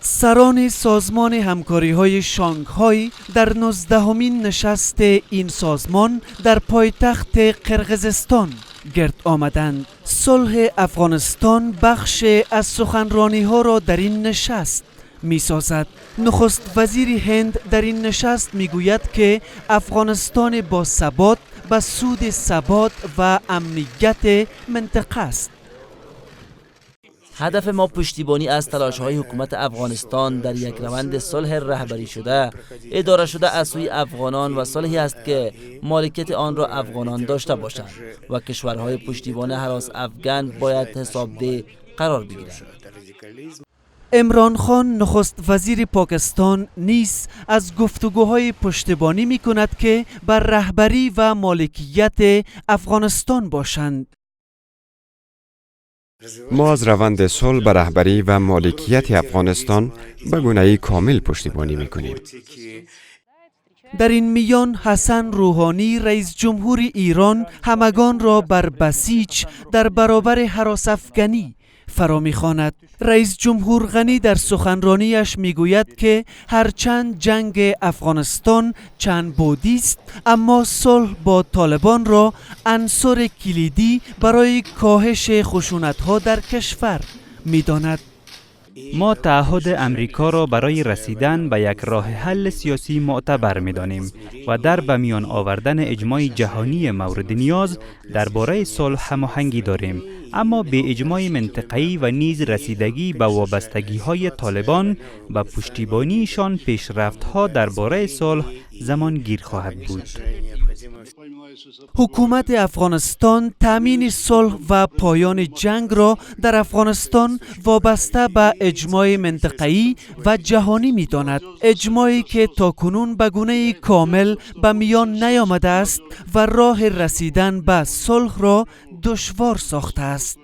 سران سازمان همکاری‌های شانگهای در 19مین نشست این سازمان در پایتخت قرقیزستان گرد آمدند. صلح افغانستان بخش از سخنرانی‌ها را در این نشست می‌سازد. نخست وزیر هند در این نشست می‌گوید که افغانستان با ثبات به سود ثبات و امنیت منطقه است. هدف ما پشتیبانی از تلاش‌های حکومت افغانستان در یک روند صلح رهبری شده، اداره شده از سوی افغانان و صلحی است که مالکیت آن را افغانان داشته باشند و کشورهای پشتیبان هراس افغان باید حسابده قرار بگیرند. عمران خان نخست وزیر پاکستان نیز از گفتگوهای پشتیبانی می کند که بر رهبری و مالکیت افغانستان باشند. ما از روند صلح به رهبری و مالکیت افغانستان به گونه‌ای کامل پشتیبانی می‌کنیم. در این میان حسن روحانی رئیس جمهور ایران همگان را بر بسیج در برابر هراس افغانی فرا می‌خواند. رئیس جمهور غنی در سخنرانیش میگوید که هرچند جنگ افغانستان چند بعدی است، اما صلح با طالبان را عنصر کلیدی برای کاهش خشونت‌ها در کشور می‌داند. ما تعهد امریکا را برای رسیدن به یک راه حل سیاسی معتبر می‌دانیم و در به میان آوردن اجماع جهانی مورد نیاز درباره صلح هماهنگی داریم، اما به اجماع منطقه‌ای و نیز رسیدگی به وابستگی‌های طالبان و پشتیبانیشان پیشرفت‌ها درباره صلح زمان گیر خواهد بود. حکومت افغانستان تامین صلح و پایان جنگ را در افغانستان وابسته به اجماع منطقه‌ای و جهانی می‌داند، اجماعی که تاکنون به گونه کامل به میان نیامده است و راه رسیدن به صلح را دشوار ساخته است.